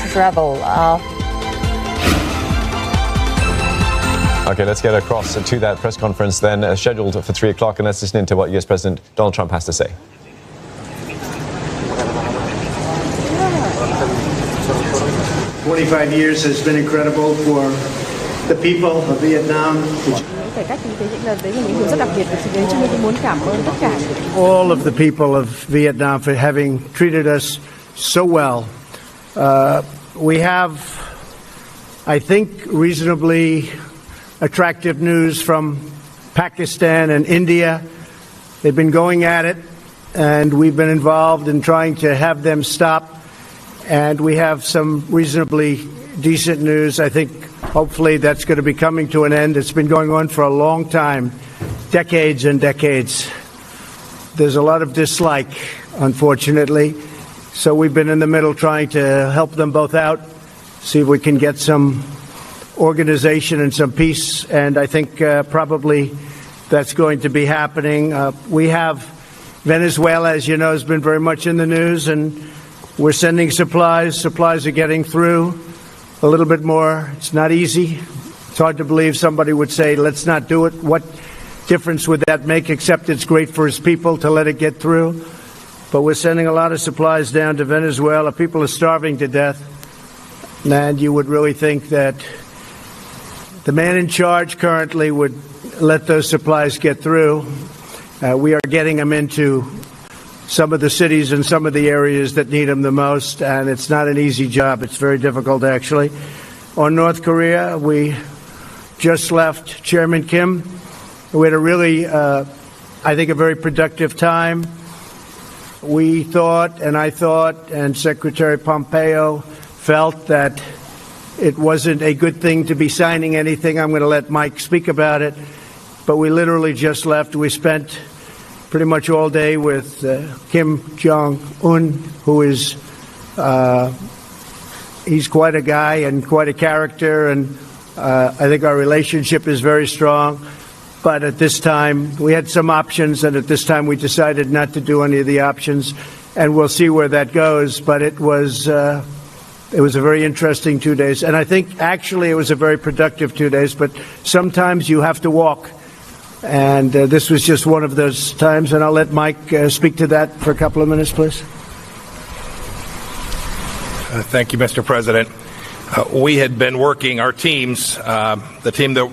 travel. Okay, let's get across to that press conference then, scheduled for 3 o'clock, and let's listen into what US President Donald Trump has to say. "25 years has been incredible for the people of Vietnam." All of the people of Vietnam for having treated us so well. We have, I think, reasonably attractive news from Pakistan and India. They've been going at it, and we've been involved in trying to have them stop. And we have some reasonably decent news. I think hopefully that's going to be coming to an end. It's been going on for a long time, decades and decades. There's a lot of dislike, unfortunately. So we've been in the middle trying to help them both out, see if we can get some organization and some peace. And I think probably that's going to be happening. We have Venezuela, as you know, has been very much in the news, and we're sending supplies. Supplies are getting through a little bit more. It's not easy. It's hard to believe somebody would say, let's not do it. What difference would that make, except it's great for his people to let it get through? But we're sending a lot of supplies down to Venezuela. People are starving to death. And you would really think that the man in charge currently would let those supplies get through. We are getting them into some of the cities and some of the areas that need them the most, and it's not an easy job. It's very difficult, actually. On North Korea, we just left Chairman Kim. We had a really, I think, a very productive time. We thought, and I thought, and Secretary Pompeo felt that it wasn't a good thing to be signing anything. I'm going to let Mike speak about it. But we literally just left. We spent pretty much all day with Kim Jong-un, who is, he's quite a guy and quite a character, and I think our relationship is very strong. But at this time, we had some options, and at this time we decided not to do any of the options, and we'll see where that goes. But it was a very interesting 2 days, and I think actually it was a very productive 2 days, but sometimes you have to walk. And this was just one of those times, and I'll let Mike speak to that for a couple of minutes, please. Thank you, Mr. President. We had been working, our teams, the team that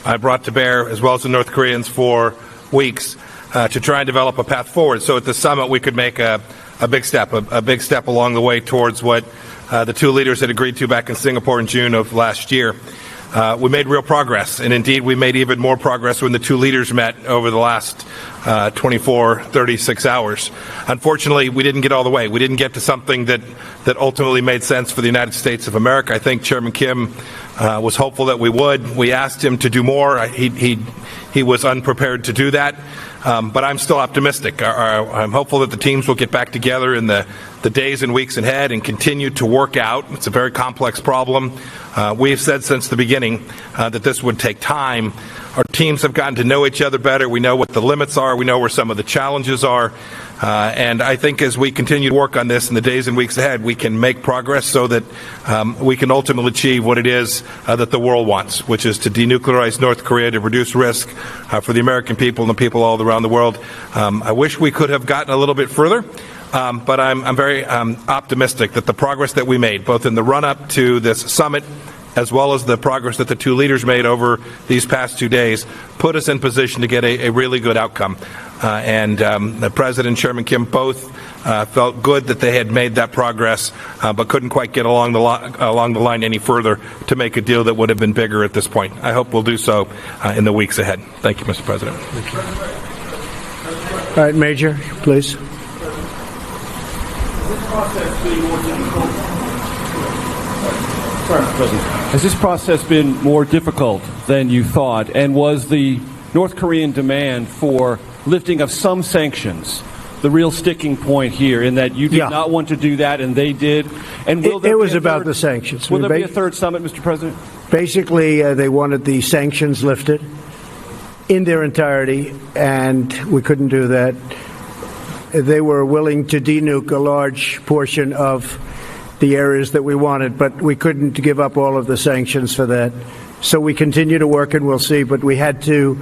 I brought to bear, as well as the North Koreans, for weeks to try and develop a path forward. So at the summit, we could make a big step along the way towards what the two leaders had agreed to back in Singapore in June of last year. We made real progress, and indeed we made even more progress when the two leaders met over the last 36 hours. Unfortunately, we didn't get all the way. We didn't get to something that ultimately made sense for the United States of America. I think Chairman Kim was hopeful that we would. We asked him to do more. He was unprepared to do that. But I'm still optimistic. I'm hopeful that the teams will get back together in the days and weeks ahead and continue to work out. It's a very complex problem. We have said since the beginning that this would take time. Our teams have gotten to know each other better. We know what the limits are. We know where some of the challenges are. And I think as we continue to work on this in the days and weeks ahead, we can make progress so that we can ultimately achieve what it is that the world wants, which is to denuclearize North Korea, to reduce risk for the American people and the people all around the world. I wish we could have gotten a little bit further. But I'm very optimistic that the progress that we made, both in the run-up to this summit, as well as the progress that the two leaders made over these past 2 days, put us in position to get a really good outcome. And the President and Chairman Kim both felt good that they had made that progress, but couldn't quite get along the line any further to make a deal that would have been bigger at this point. I hope we'll do so in the weeks ahead. Thank you, Mr. President. All right, Major, please. Has this process been more difficult than you thought? And was the North Korean demand for lifting of some sanctions the real sticking point here, in that you did not want to do that and they did? And will there it was about the sanctions. Will there be a third summit, Mr. President? Basically, they wanted the sanctions lifted in their entirety, and we couldn't do that. They were willing to denuke a large portion of the areas that we wanted, but we couldn't give up all of the sanctions for that. So we continue to work, and we'll see, but we had to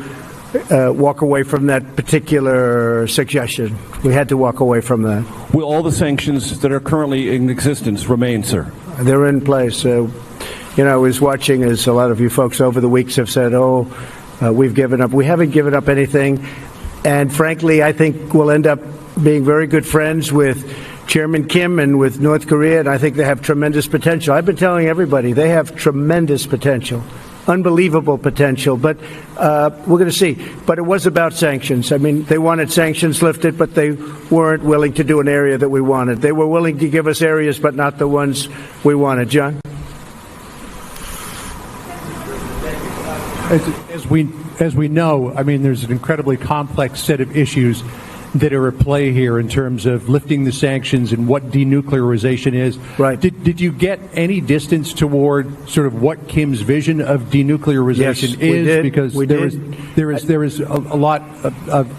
walk away from that particular suggestion. We had to walk away from that. Will all the sanctions that are currently in existence remain, sir? They're in place. I was watching, as a lot of you folks over the weeks have said, we've given up. We haven't given up anything. And frankly, I think we'll end up being very good friends with Chairman Kim and with North Korea, and I think they have tremendous potential. I've been telling everybody they have tremendous potential, unbelievable potential, but we're going to see. But it was about sanctions. I mean, they wanted sanctions lifted, but they weren't willing to do an area that we wanted. They were willing to give us areas, but not the ones we wanted. John? As we know, I mean, there's an incredibly complex set of issues that are at play here in terms of lifting the sanctions and what denuclearization is. Right. Did you get any distance toward sort of what Kim's vision of denuclearization is? Did. Because we there is a lot of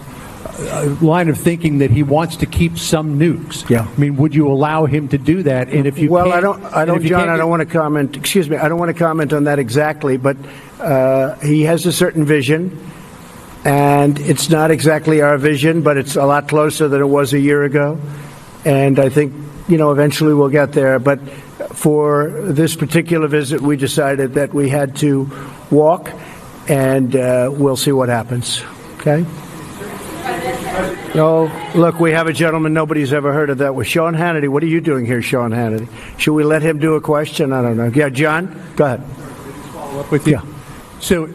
a line of thinking that he wants to keep some nukes. Yeah. I mean, would you allow him to do that? And if you Well, can't, John, I don't want to comment. Excuse me. I don't want to comment on that exactly, but he has a certain vision. And it's not exactly our vision, but it's a lot closer than it was a year ago. And I think, eventually we'll get there. But for this particular visit, we decided that we had to walk, and we'll see what happens. Okay? Oh, look, we have a gentleman nobody's ever heard of that was Sean Hannity. What are you doing here, Sean Hannity? Should we let him do a question? I don't know. Yeah, John, go ahead. Follow up with you. Yeah. So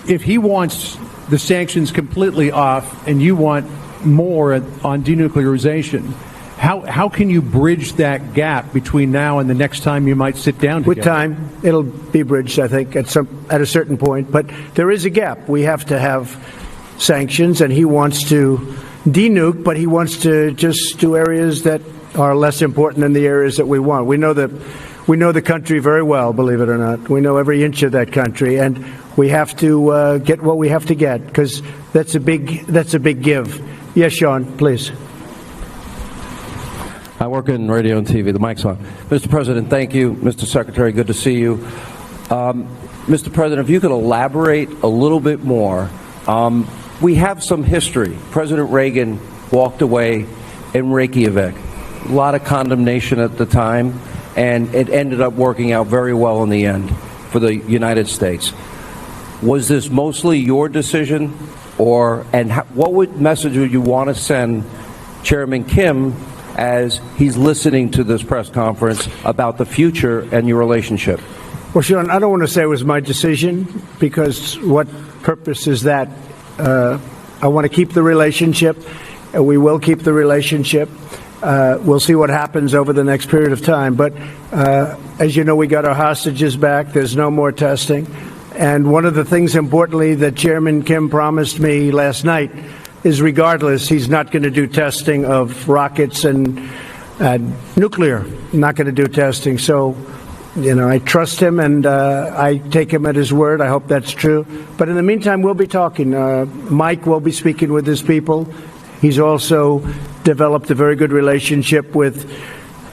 if he wants the sanctions completely off and you want more on denuclearization, how can you bridge that gap between now and the next time you might sit down together? With time, it'll be bridged, I think, at a certain point. But there is a gap. We have to have sanctions, and he wants to denuke, but he wants to just do areas that are less important than the areas that we want. We know the country very well, believe it or not. We know every inch of that country, and we have to get what we have to get, because that's a big give. Yes, Sean, please. I work in radio and TV. The mic's on. Mr. President, thank you. Mr. Secretary, good to see you. Mr. President, if you could elaborate a little bit more. We have some history. President Reagan walked away in Reykjavik. A lot of condemnation at the time, and it ended up working out very well in the end for the United States. Was this mostly your decision, what message would you want to send Chairman Kim as he's listening to this press conference about the future and your relationship? Well, Sean, I don't want to say it was my decision, because what purpose is that? I want to keep the relationship, and we will keep the relationship. We'll see what happens over the next period of time. But as you know, we got our hostages back. There's no more testing. And one of the things, importantly, that Chairman Kim promised me last night is, regardless, he's not going to do testing of rockets and nuclear. Not going to do testing. So, I trust him, and I take him at his word. I hope that's true. But in the meantime, we'll be talking. Mike will be speaking with his people. He's also developed a very good relationship with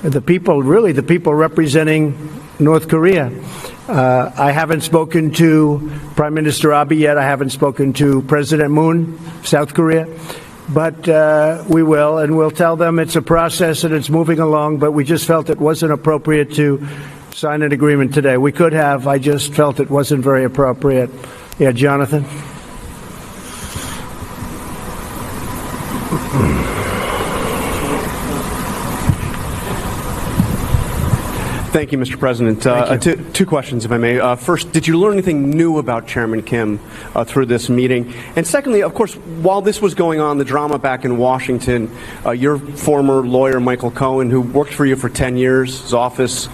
the people, really the people representing North Korea. I haven't spoken to Prime Minister Abe yet. I haven't spoken to President Moon, South Korea. But we will, and we'll tell them it's a process and it's moving along, but we just felt it wasn't appropriate to sign an agreement today. We could have. I just felt it wasn't very appropriate. Yeah, Jonathan? Thank you, Mr. President. Two questions, if I may. First, did you learn anything new about Chairman Kim through this meeting? And secondly, of course, while this was going on, the drama back in Washington, your former lawyer, Michael Cohen, who worked for you for 10 years, his office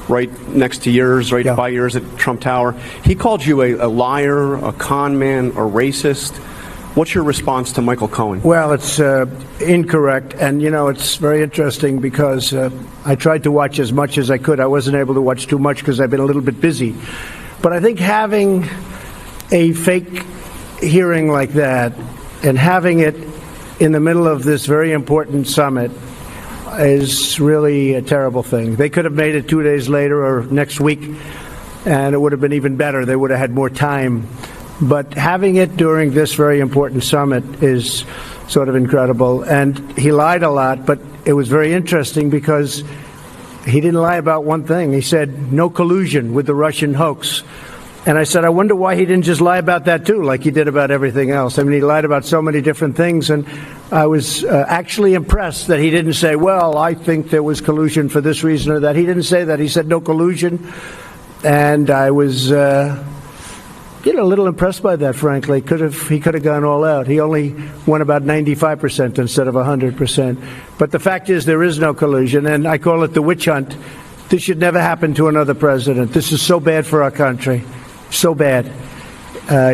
right next to yours, right by yours at Trump Tower, he called you a liar, a con man, a racist. What's your response to Michael Cohen? Well, it's incorrect. And, it's very interesting because I tried to watch as much as I could. I wasn't able to watch too much because I've been a little bit busy. But I think having a fake hearing like that and having it in the middle of this very important summit is really a terrible thing. They could have made it 2 days later or next week, and it would have been even better. They would have had more time. But having it during this very important summit is sort of incredible. And he lied a lot, but it was very interesting because he didn't lie about one thing. He said no collusion with the Russian hoax. And I said, I wonder why he didn't just lie about that too, like he did about everything else. I mean, he lied about so many different things, and I was actually impressed that he didn't say, well, I think there was collusion for this reason or that. He didn't say that. He said no collusion. And I was a little impressed by that, frankly. He could have gone all out. He only won about 95% instead of 100%. But the fact is there is no collusion, and I call it the witch hunt. This should never happen to another president. This is so bad for our country. So bad.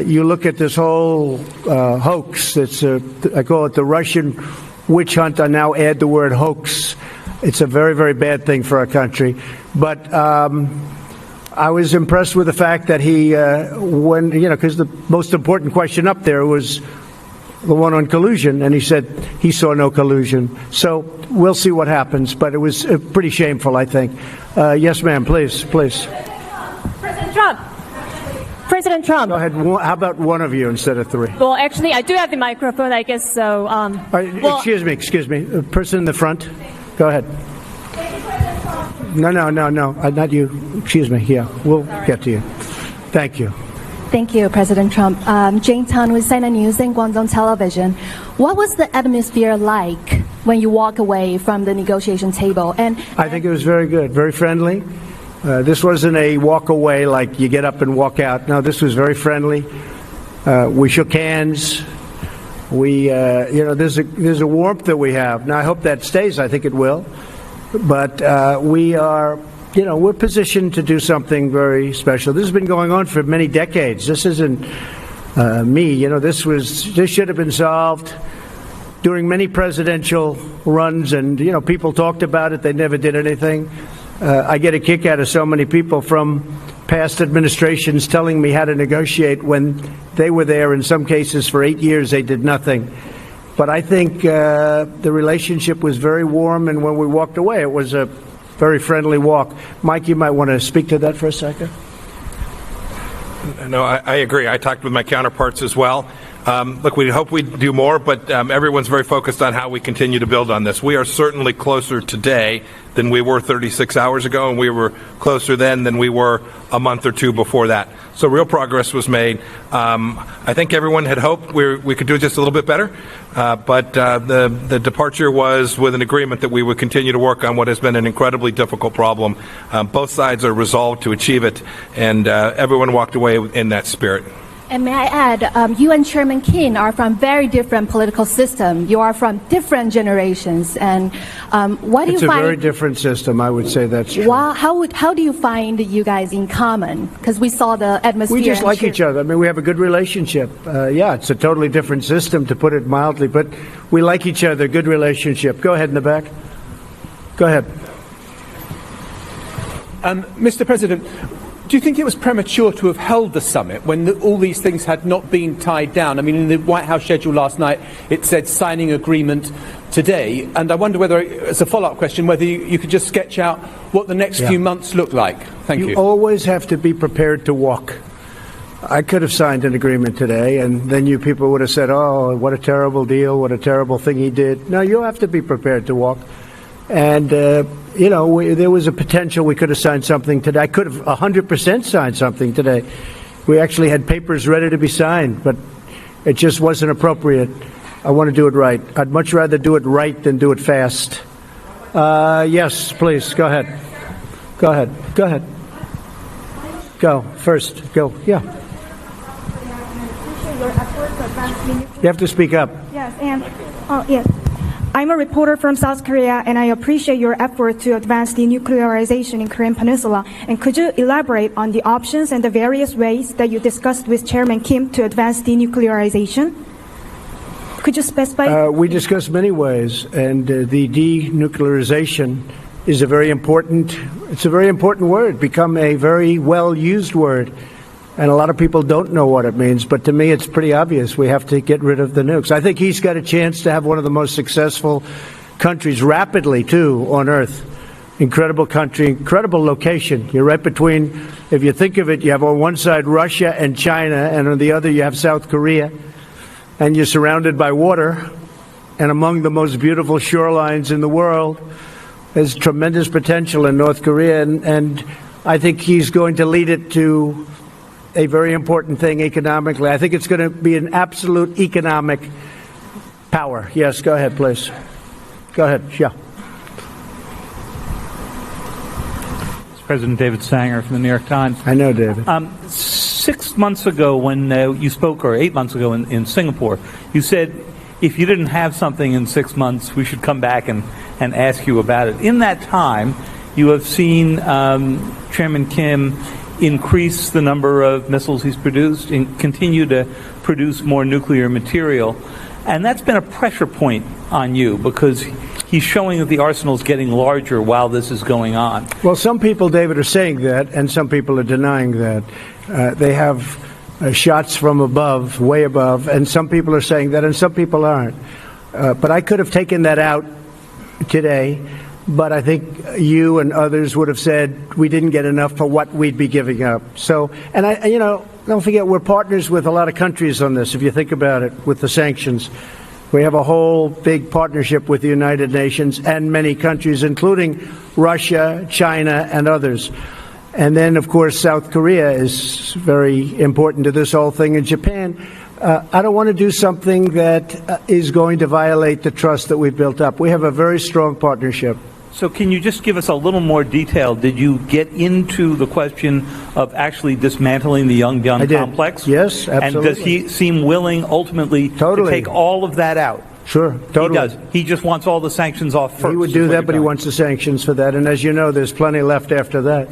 You look at this whole hoax. I call it the Russian witch hunt. I now add the word hoax. It's a very, very bad thing for our country. But I was impressed with the fact that he, because the most important question up there was the one on collusion, and he said he saw no collusion. So we'll see what happens, but it was pretty shameful, I think. Yes, ma'am, please. President Trump. President Trump. Go ahead. How about one of you instead of three? Well, actually, I do have the microphone, I guess, so... Excuse me. The person in the front. Go ahead. No, not you. Excuse me. Yeah, we'll get to you. Thank you. Thank you, President Trump. Jane Tan with CNN News and Guangdong Television. What was the atmosphere like when you walk away from the negotiation table? And I think it was very good, very friendly. This wasn't a walk away like you get up and walk out. No, this was very friendly. We shook hands. There's a warmth that we have. Now, I hope that stays. I think it will. But we are, we're positioned to do something very special. This has been going on for many decades. This isn't me. This should have been solved during many presidential runs, and people talked about it. They never did anything. I get a kick out of so many people from past administrations telling me how to negotiate when they were there. In some cases, for 8 years, they did nothing. But I think the relationship was very warm, and when we walked away, it was a very friendly walk. Mike, you might want to speak to that for a second. No, I agree. I talked with my counterparts as well. Look, we hope we do more, but everyone's very focused on how we continue to build on this. We are certainly closer today than we were 36 hours ago, and we were closer then than we were a month or two before that. So real progress was made. I think everyone had hoped we could do just a little bit better, but the departure was with an agreement that we would continue to work on what has been an incredibly difficult problem. Both sides are resolved to achieve it, and everyone walked away in that spirit. And may I add, you and Chairman Kim are from very different political systems. You are from different generations. And what do you find? It's a very different system. I would say that's true. How do you find you guys in common? Because we saw the atmosphere. We just like each other. I mean, we have a good relationship. Yeah, it's a totally different system, to put it mildly, but we like each other. Good relationship. Go ahead in the back. Go ahead. Mr. President, do you think it was premature to have held the summit when all these things had not been tied down? I mean, in the White House schedule last night, it said signing agreement today. And I wonder whether, as a follow-up question, whether you could just sketch out what the next few months look like. Thank you. You always have to be prepared to walk. I could have signed an agreement today, and then you people would have said, oh, what a terrible deal, what a terrible thing he did. No, you have to be prepared to walk. And, there was a potential we could have signed something today. I could have 100% signed something today. We actually had papers ready to be signed, but it just wasn't appropriate. I want to do it right. I'd much rather do it right than do it fast. Yes, please, go ahead. Go ahead. Go, first, go, yeah. You have to speak up. Yes, yes. I'm a reporter from South Korea, and I appreciate your effort to advance denuclearization in Korean Peninsula. And could you elaborate on the options and the various ways that you discussed with Chairman Kim to advance denuclearization? Could you specify? We discussed many ways, and the denuclearization is a very important word, become a very well-used word. And a lot of people don't know what it means, but to me it's pretty obvious. We have to get rid of the nukes. I think he's got a chance to have one of the most successful countries rapidly, too, on Earth. Incredible country, incredible location. You're right between, if you think of it, you have on one side Russia and China, and on the other you have South Korea, and you're surrounded by water, and among the most beautiful shorelines in the world. There's tremendous potential in North Korea, and I think he's going to lead it to a very important thing economically. I think it's going to be an absolute economic power. Yes, go ahead, please. Go ahead, yeah. President David Sanger from the New York Times. I know, David. 6 months ago when you spoke, or 8 months ago in Singapore, you said if you didn't have something in 6 months, we should come back and ask you about it. In that time, you have seen Chairman Kim increase the number of missiles he's produced and continue to produce more nuclear material. And that's been a pressure point on you because he's showing that the arsenal is getting larger while this is going on. Well, some people, David, are saying that, and some people are denying that. They have shots from above, way above, and some people are saying that, and some people aren't. But I could have taken that out today, but I think you and others would have said we didn't get enough for what we'd be giving up. So, and don't forget, we're partners with a lot of countries on this, if you think about it, with the sanctions. We have a whole big partnership with the United Nations and many countries, including Russia, China, and others. And then, of course, South Korea is very important to this whole thing, and Japan. I don't want to do something that is going to violate the trust that we've built up. We have a very strong partnership. So can you just give us a little more detail? Did you get into the question of actually dismantling the Yongbyon complex? Yes, absolutely. And does he seem willing ultimately to take all of that out? Sure, totally. He does. He just wants all the sanctions off first. He would do that, but he wants the sanctions for that. And as you know, there's plenty left after that.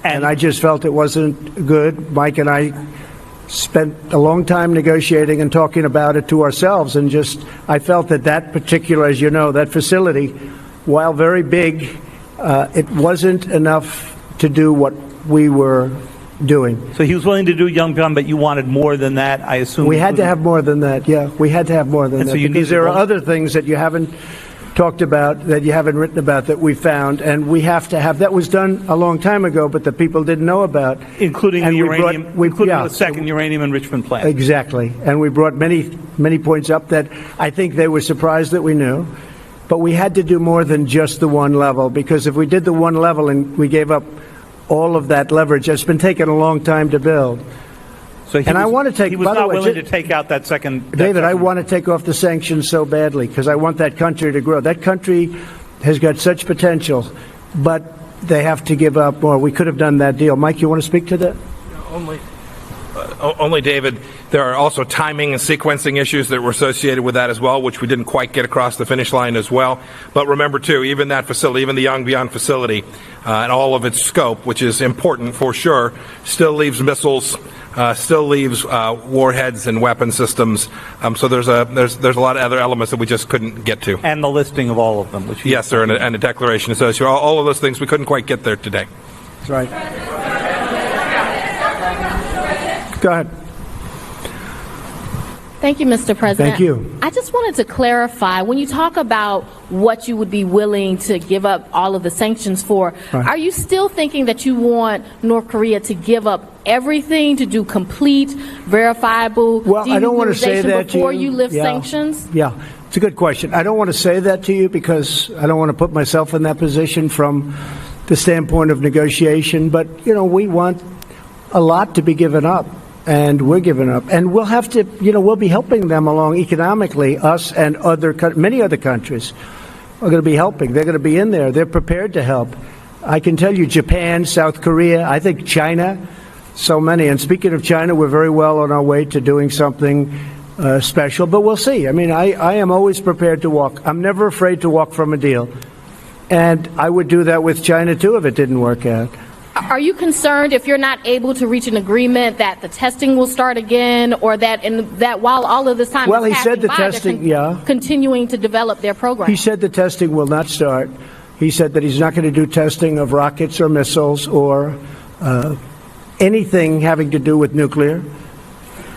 And I just felt it wasn't good. Mike and I spent a long time negotiating and talking about it to ourselves. And I felt that particular, as you know, that facility, while very big, it wasn't enough to do what we were doing. So he was willing to do Yongbyon, but you wanted more than that, I assume? We had to have more than that, yeah. We had to have more than that. So because there are other things that you haven't talked about, that you haven't written about, that we found, and we have to have. That was done a long time ago, but the people didn't know about. Including the uranium, the second uranium enrichment plant. Exactly. And we brought many, many points up that I think they were surprised that we knew. But we had to do more than just the one level, because if we did the one level and we gave up all of that leverage, it's been taking a long time to build. So I want to take. He was not willing to take out that second. David, I want to take off the sanctions so badly because I want that country to grow. That country has got such potential, but they have to give up more. We could have done that deal. Mike, you want to speak to that? Only, David. There are also timing and sequencing issues that were associated with that as well, which we didn't quite get across the finish line as well. But remember, too, even that facility, even the Yongbyon facility, and all of its scope, which is important for sure, still leaves missiles, still leaves warheads and weapon systems. So there's a lot of other elements that we just couldn't get to. And the listing of all of them. Which yes, sir, and a declaration associated. All of those things we couldn't quite get there today. That's right. Go ahead. Thank you, Mr. President. Thank you. I just wanted to clarify, when you talk about what you would be willing to give up all of the sanctions for, are you still thinking that you want North Korea to give up everything to do complete, verifiable denuclearization I don't want to say that before you lift sanctions? Yeah, it's a good question. I don't want to say that to you because I don't want to put myself in that position from the standpoint of negotiation. But, we want a lot to be given up. And we're giving up. And we'll have to, we'll be helping them along economically, us and many other countries are going to be helping. They're going to be in there. They're prepared to help. I can tell you Japan, South Korea, I think China, so many. And speaking of China, we're very well on our way to doing something special. But we'll see. I mean, I am always prepared to walk. I'm never afraid to walk from a deal. And I would do that with China, too, if it didn't work out. Are you concerned if you're not able to reach an agreement that the testing will start again, or that while all of this time well, is he said the testing, continuing to develop their program? He said the testing will not start. He said that he's not going to do testing of rockets or missiles or anything having to do with nuclear.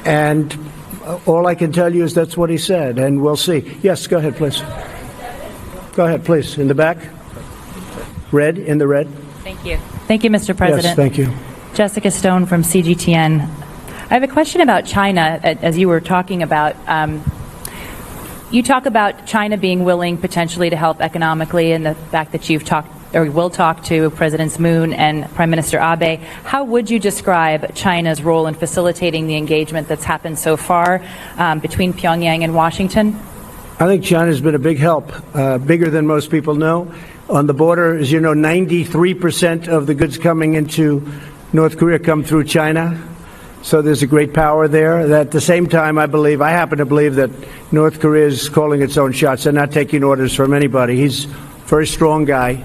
And all I can tell you is that's what he said, and we'll see. Yes, go ahead, please. Go ahead, please. In the back. Red, in the red. Thank you. Thank you, Mr. President. Yes, thank you. Jessica Stone from CGTN. I have a question about China, as you were talking about. You talk about China being willing potentially to help economically, and the fact that you've talked or will talk to Presidents Moon and Prime Minister Abe. How would you describe China's role in facilitating the engagement that's happened so far between Pyongyang and Washington? I think China's been a big help, bigger than most people know. On the border, as you know, 93% of the goods coming into North Korea come through China. So there's a great power there. At the same time, I happen to believe that North Korea is calling its own shots. They're not taking orders from anybody. He's a very strong guy,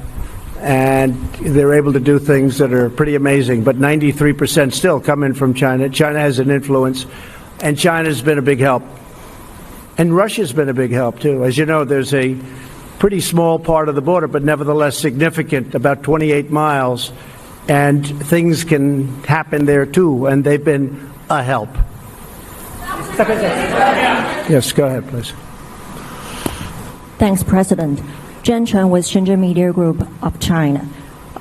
and they're able to do things that are pretty amazing. But 93% still come in from China. China has an influence, and China's been a big help. And Russia's been a big help, too. As you know, there's a pretty small part of the border, but nevertheless significant, about 28 miles. And things can happen there, too, and they've been a help. Yes, go ahead, please. Thanks, President. Jen Chen with Shenzhen Media Group of China.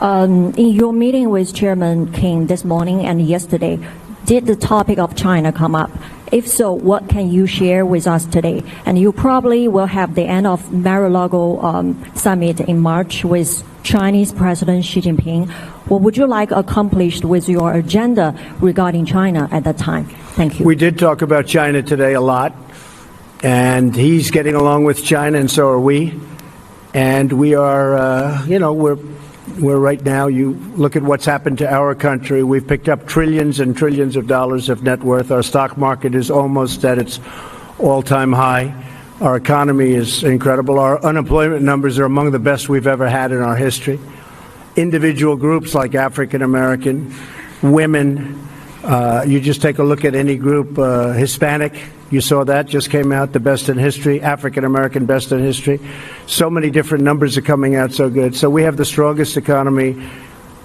In your meeting with Chairman King this morning and yesterday, did the topic of China come up? If so, what can you share with us today? And you probably will have the end of Mar-a-Lago summit in March with Chinese President Xi Jinping. What would you like accomplished with your agenda regarding China at that time? Thank you. We did talk about China today a lot, and he's getting along with China, and so are we. And we are, we're right now, you look at what's happened to our country. We've picked up trillions and trillions of dollars of net worth. Our stock market is almost at its all-time high. Our economy is incredible. Our unemployment numbers are among the best we've ever had in our history. Individual groups like African American, women, you just take a look at any group, Hispanic, you saw that, just came out, the best in history, African American, best in history. So many different numbers are coming out so good. So we have the strongest economy,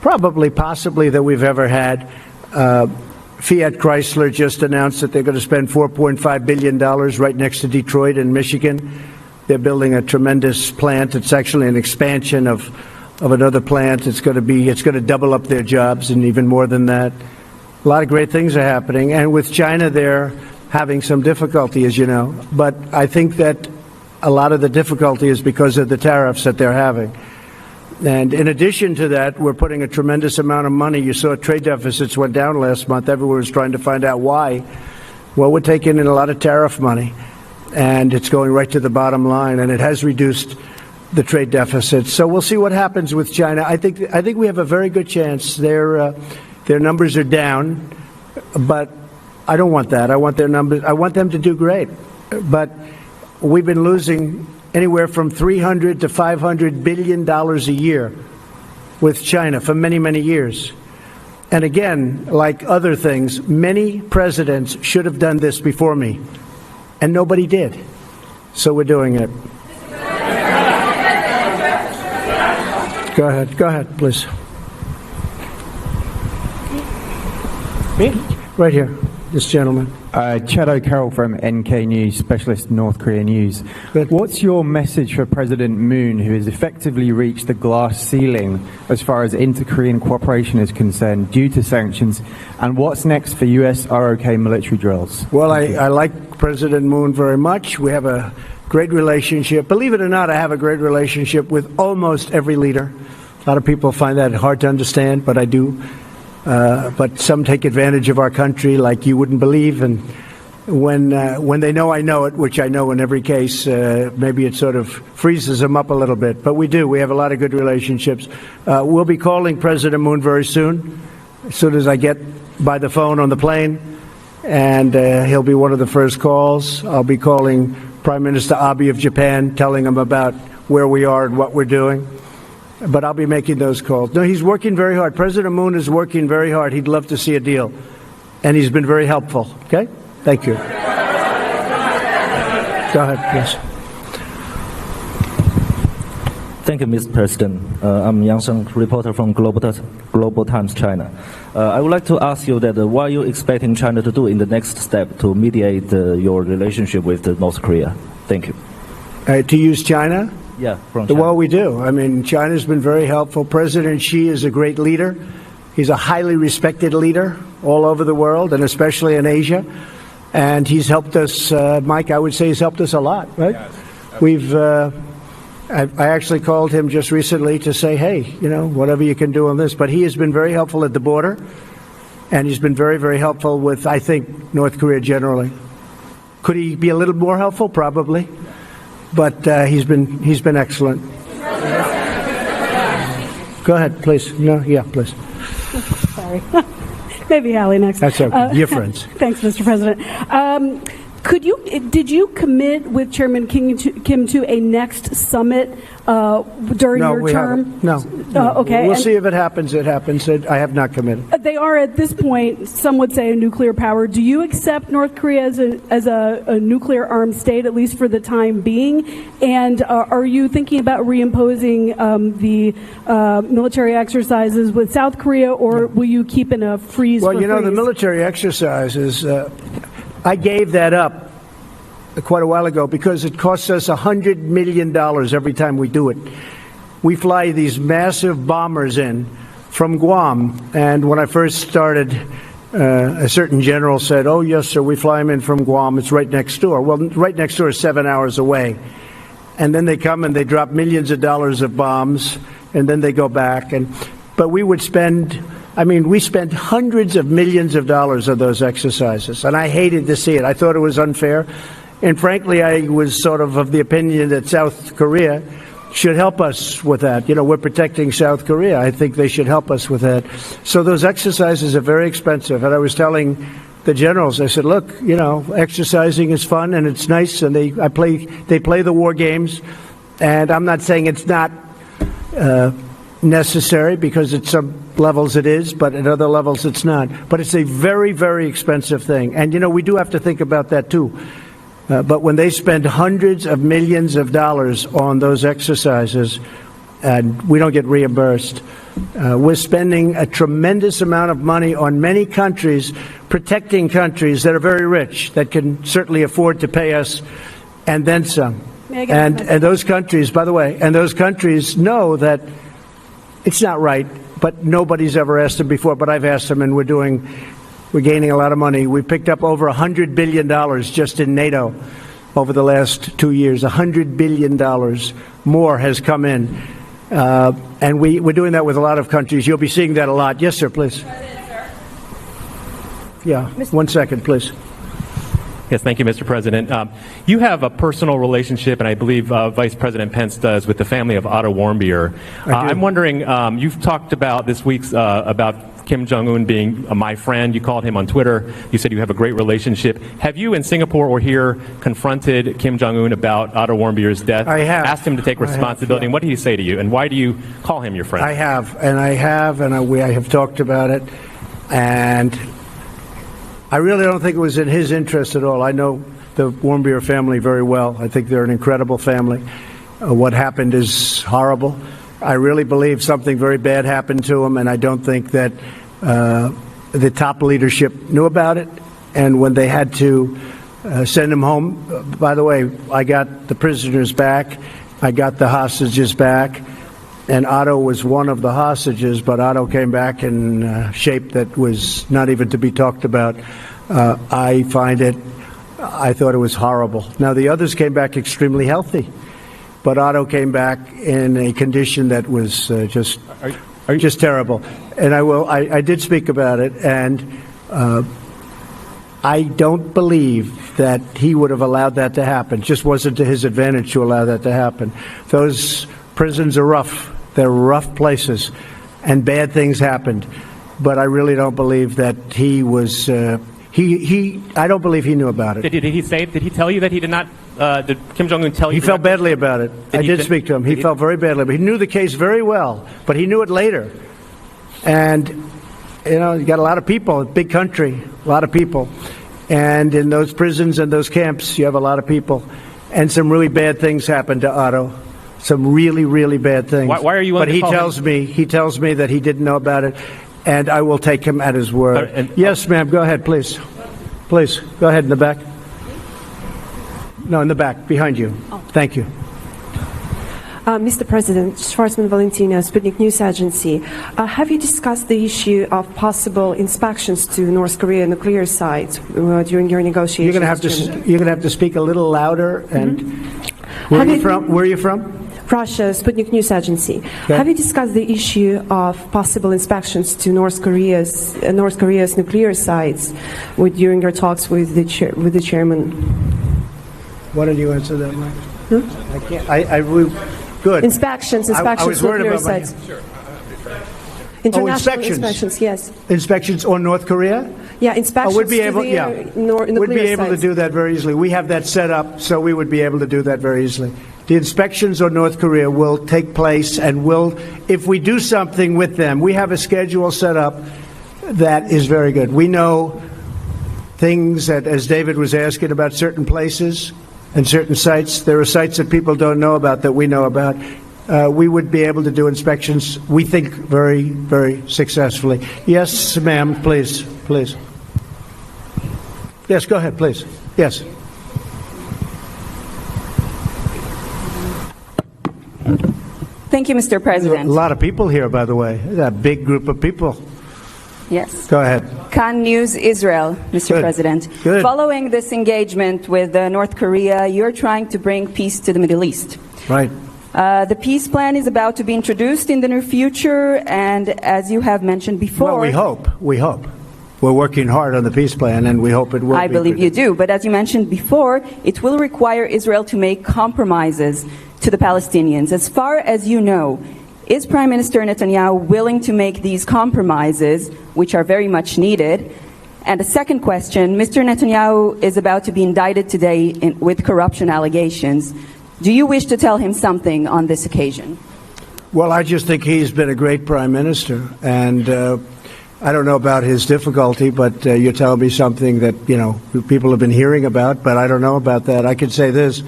possibly that we've ever had. Fiat Chrysler just announced that they're going to spend $4.5 billion right next to Detroit in Michigan. They're building a tremendous plant. It's actually an expansion of another plant. It's going to double up their jobs and even more than that. A lot of great things are happening. And with China, they're having some difficulty, as you know. But I think that a lot of the difficulty is because of the tariffs that they're having. And in addition to that, we're putting a tremendous amount of money. You saw trade deficits went down last month. Everyone was trying to find out why. Well, we're taking in a lot of tariff money, and it's going right to the bottom line, and it has reduced the trade deficit. So we'll see what happens with China. I think we have a very good chance. Their numbers are down, but I don't want that. I want their numbers. I want them to do great. But we've been losing anywhere from $300 to $500 billion a year with China for many, many years. And again, like other things, many presidents should have done this before me, and nobody did. So we're doing it. Go ahead, please. Me? Right here, this gentleman. Chad O'Carroll from NK News, Specialist North Korea News. Good. What's your message for President Moon, who has effectively reached the glass ceiling as far as inter-Korean cooperation is concerned due to sanctions? And what's next for U.S. ROK military drills? Well, I like President Moon very much. We have a great relationship. Believe it or not, I have a great relationship with almost every leader. A lot of people find that hard to understand, but I do. But some take advantage of our country like you wouldn't believe. And when they know I know it, which I know in every case, maybe it sort of freezes them up a little bit. But we do. We have a lot of good relationships. We'll be calling President Moon very soon, as soon as I get by the phone on the plane. And he'll be one of the first calls. I'll be calling Prime Minister Abe of Japan, telling him about where we are and what we're doing. But I'll be making those calls. No, he's working very hard. President Moon is working very hard. He'd love to see a deal. And he's been very helpful. Okay? Thank you. Go ahead, please. Thank you, Mr. President. I'm Yang Sheng, reporter from Global Times China. I would like to ask you that what are you expecting China to do in the next step to mediate your relationship with North Korea? Thank you. To use China? Yeah, from China. Well, we do. I mean, China's been very helpful. President Xi is a great leader. He's a highly respected leader all over the world, and especially in Asia. And he's helped us, Mike, I would say he's helped us a lot, right? Yes. I actually called him just recently to say, hey, whatever you can do on this. But he has been very helpful at the border, and he's been very, very helpful with, I think, North Korea generally. Could he be a little more helpful? Probably. But he's been excellent. Go ahead, please. No, yeah, please. Sorry. Maybe Hallie next. That's okay. Your friends. Thanks, Mr. President. Did you commit with Chairman Kim to a next summit during your term? No. Okay. We'll see if it happens. It happens. I have not committed. They are at this point, some would say, a nuclear power. Do you accept North Korea as a nuclear armed state, at least for the time being? And are you thinking about reimposing the military exercises with South Korea, or will you keep in a freeze? Well, the military exercises, I gave that up quite a while ago because it costs us $100 million every time we do it. We fly these massive bombers in from Guam, and when I first started, a certain general said, oh, yes, sir, we fly them in from Guam. It's right next door. Well, right next door is 7 hours away. And then they come and they drop millions of dollars of bombs, and then they go back. But we would we spent hundreds of millions of dollars on those exercises, and I hated to see it. I thought it was unfair. And frankly, I was sort of the opinion that South Korea should help us with that. We're protecting South Korea. I think they should help us with that. So those exercises are very expensive. And I was telling the generals, I said, look, exercising is fun and it's nice, and they play the war games. And I'm not saying it's not necessary, because at some levels it is, but at other levels it's not. But it's a very, very expensive thing. And, we do have to think about that, too. But when they spend hundreds of millions of dollars on those exercises and we don't get reimbursed, we're spending a tremendous amount of money on many countries, protecting countries that are very rich, that can certainly afford to pay us, and then some. And those countries, by the way, those countries know that it's not right, but nobody's ever asked them before. But I've asked them, and we're gaining a lot of money. We picked up over $100 billion just in NATO over the last 2 years. $100 billion more has come in. And we're doing that with a lot of countries. You'll be seeing that a lot. Yes, sir, please. Yeah, 1 second, please. Yes, thank you, Mr. President. You have a personal relationship, and I believe Vice President Pence does, with the family of Otto Warmbier. I'm wondering, you've talked about this week's about Kim Jong-un being my friend. You called him on Twitter. You said you have a great relationship. Have you in Singapore or here confronted Kim Jong-un about Otto Warmbier's death? I have. Asked him to take responsibility. And what did he say to you? And why do you call him your friend? I have, and I have talked about it. And I really don't think it was in his interest at all. I know the Warmbier family very well. I think they're an incredible family. What happened is horrible. I really believe something very bad happened to him, and I don't think that the top leadership knew about it. And when they had to send him home, by the way, I got the prisoners back, I got the hostages back, and Otto was one of the hostages, but Otto came back in shape that was not even to be talked about. I thought it was horrible. Now, the others came back extremely healthy, but Otto came back in a condition that was just terrible. And I did speak about it, and I don't believe that he would have allowed that to happen. It just wasn't to his advantage to allow that to happen. Those prisons are rough. They're rough places, and bad things happened. But I really don't believe that he was. I don't believe he knew about it. Did he tell you that he did not? Did Kim Jong-un tell you? He felt badly about it. I did speak to him. He felt very badly. But he knew the case very well, but he knew it later. And you got a lot of people, a big country, a lot of people, and in those prisons and those camps, you have a lot of people, and some really bad things happened to Otto. Some really, really bad things. Why are you? But he tells me that he didn't know about it, and I will take him at his word. Yes, ma'am. Go ahead, please. Please go ahead in the back. No, in the back, behind you. Thank you. Mr. President, Schwarzman Valentina, Sputnik News Agency. Have you discussed the issue of possible inspections to North Korea nuclear sites during your negotiations? You're going to have to speak a little louder. And where are you from? Russia, Sputnik News Agency. Okay. Have you discussed the issue of possible inspections to North Korea's nuclear sites during your talks with the chairman? Why don't you answer that, Mike? I can't. Good. Inspections I was worried nuclear about sites. International inspections, yes. Inspections on North Korea? Yeah, inspections we'd be able, nuclear we'd be able sites. to do that very easily. We have that set up, so we would be able to do that very easily. The inspections on North Korea will take place, and if we do something with them, we have a schedule set up that is very good. We know things that, as David was asking about certain places and certain sites, there are sites that people don't know about that we know about. We would be able to do inspections, we think, very, very successfully. Yes, ma'am, please. Yes, go ahead, please. Yes. Thank you, Mr. President. A lot of people here, by the way. A big group of people. Yes. Go ahead. Khan News Israel, Mr. Good. President. Good. Following this engagement with North Korea, you're trying to bring peace to the Middle East. Right. The peace plan is about to be introduced in the near future, and as you have mentioned before... Well, we hope. We're working hard on the peace plan, and we hope it will be. I believe you do, but as you mentioned before, it will require Israel to make compromises to the Palestinians. As far as you know, is Prime Minister Netanyahu willing to make these compromises, which are very much needed? And a second question, Mr. Netanyahu is about to be indicted today with corruption allegations. Do you wish to tell him something on this occasion? Well, I just think he's been a great Prime Minister, and I don't know about his difficulty, but you're telling me something that, people have been hearing about, but I don't know about that. I could say this,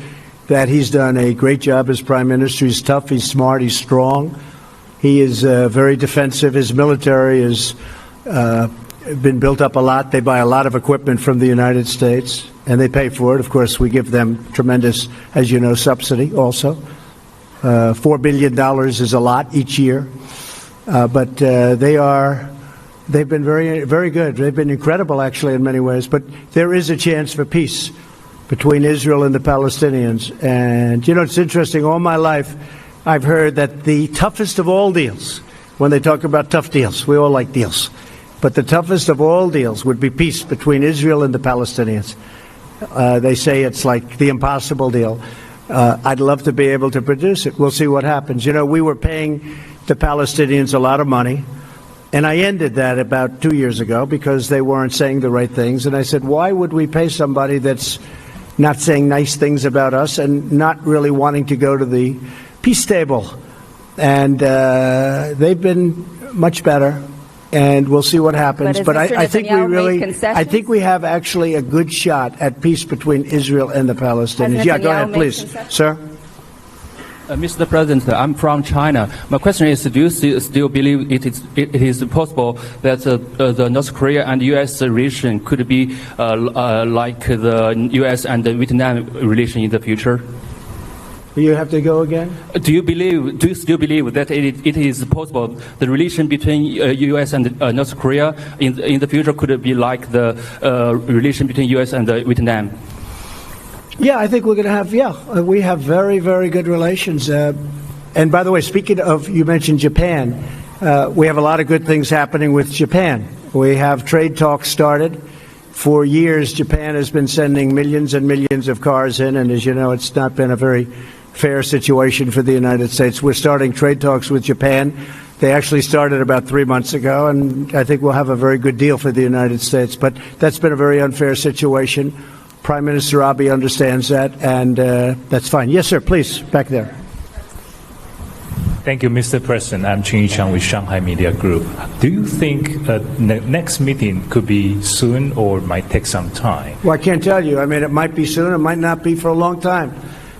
that he's done a great job as Prime Minister. He's tough, he's smart, he's strong. He is very defensive. His military has been built up a lot. They buy a lot of equipment from the United States, and they pay for it. Of course, we give them tremendous, as you know, subsidy also. $4 billion is a lot each year. But they've been very, very good. They've been incredible, actually, in many ways. But there is a chance for peace between Israel and the Palestinians. And, it's interesting. All my life, I've heard that the toughest of all deals, when they talk about tough deals, we all like deals, but the toughest of all deals would be peace between Israel and the Palestinians. They say it's like the impossible deal. I'd love to be able to produce it. We'll see what happens. We were paying the Palestinians a lot of money, and I ended that about 2 years ago because they weren't saying the right things. And I said, why would we pay somebody that's not saying nice things about us and not really wanting to go to the peace table? And they've been much better, and we'll see what happens. But I think I think we have actually a good shot at peace between Israel and the Palestinians. Yeah, go ahead, please, sir. Mr. President, I'm from China. My question is, do you still believe it is possible that the North Korea and U.S. relation could be like the U.S. and the Vietnam relation in the future? You have to go again? Do you still believe that it is possible the relation between U.S. and North Korea in the future could be like the relation between U.S. and Vietnam? Yeah, I think we're going to have, we have very, very good relations. And by the way, speaking of, you mentioned Japan, we have a lot of good things happening with Japan. We have trade talks started. For years, Japan has been sending millions and millions of cars in, and as you know, it's not been a very fair situation for the United States. We're starting trade talks with Japan. They actually started about 3 months ago, and I think we'll have a very good deal for the United States. But that's been a very unfair situation. Prime Minister Abe understands that, and that's fine. Yes, sir, please, back there. Thank you, Mr. President. I'm Ching Yichang with Shanghai Media Group. Do you think the next meeting could be soon or might take some time? Well, I can't tell you. I mean, it might be soon. It might not be for a long time.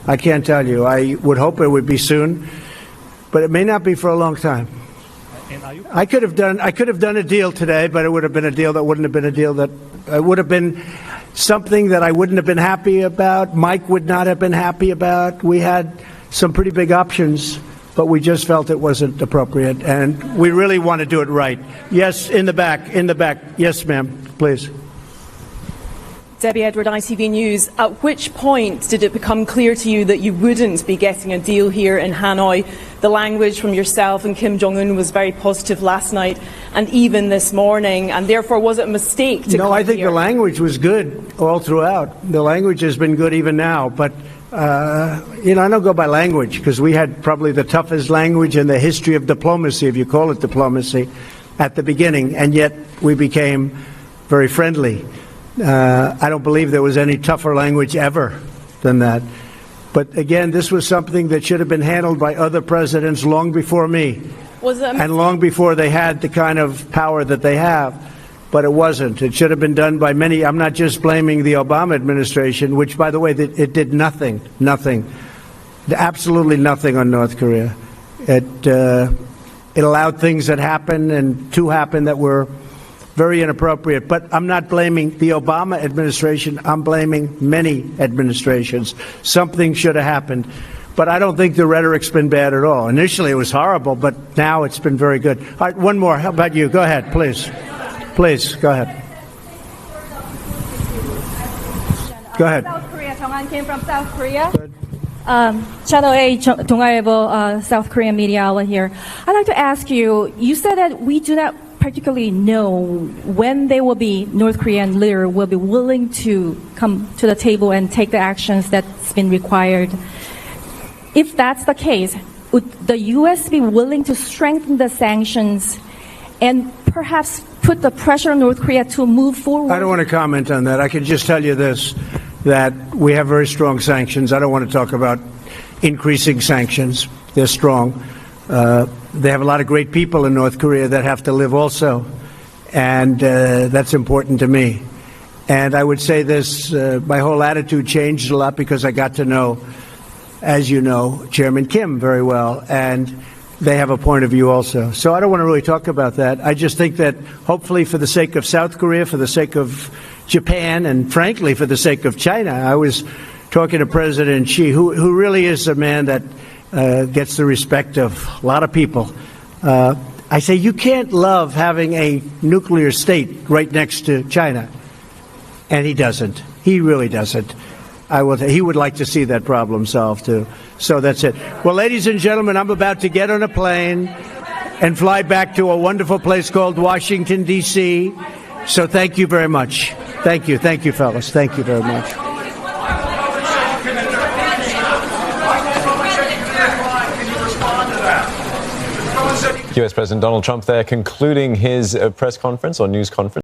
I can't tell you. I would hope it would be soon, but it may not be for a long time. I could have done a deal today, but it would have been a deal that wouldn't have been a deal that would have been something that I wouldn't have been happy about. Mike would not have been happy about. We had some pretty big options, but we just felt it wasn't appropriate, and we really want to do it right. Yes, in the back. Yes, ma'am, please. Debbie Edward, ITV News. At which point did it become clear to you that you wouldn't be getting a deal here in Hanoi? The language from yourself and Kim Jong-un was very positive last night and even this morning, and therefore was it a mistake to No, I think the language was good all throughout. The language has been good even now, but I don't go by language, because we had probably the toughest language in the history of diplomacy, if you call it diplomacy, at the beginning, and yet we became very friendly. I don't believe there was any tougher language ever than that. But again, this was something that should have been handled by other presidents long before me, and long before they had the kind of power that they have. But it wasn't. It should have been done by many. I'm not just blaming the Obama administration, which, by the way, it did nothing, absolutely nothing on North Korea. It allowed things that happened and to happen that were very inappropriate. But I'm not blaming the Obama administration. I'm blaming many administrations. Something should have happened. But I don't think the rhetoric's been bad at all. Initially it was horrible, but now it's been very good. All right, one more. How about you? Go ahead, please. Please, go ahead. Go ahead. South Korea. Jong-an came from South Korea. Channel 8, Dongaevo, South Korean media outlet here. I'd like to ask you, you said that we do not particularly know when North Korean leader will be willing to come to the table and take the actions that's been required. If that's the case, would the U.S. be willing to strengthen the sanctions and perhaps put the pressure on North Korea to move forward? I don't want to comment on that. I can just tell you this, that we have very strong sanctions. I don't want to talk about increasing sanctions. They're strong. They have a lot of great people in North Korea that have to live also, and that's important to me. And I would say this, my whole attitude changed a lot because I got to know, as you know, Chairman Kim very well, and they have a point of view also. So I don't want to really talk about that. I just think that hopefully for the sake of South Korea, for the sake of Japan, and frankly for the sake of China, I was talking to President Xi, who really is a man that gets the respect of a lot of people. I say you can't love having a nuclear state right next to China, and he doesn't. He really doesn't. He would like to see that problem solved too. So that's it. Well, ladies and gentlemen, I'm about to get on a plane and fly back to a wonderful place called Washington, D.C. So thank you very much. Thank you, fellas. Thank you very much. U.S. President Donald Trump there concluding his press conference or news conference.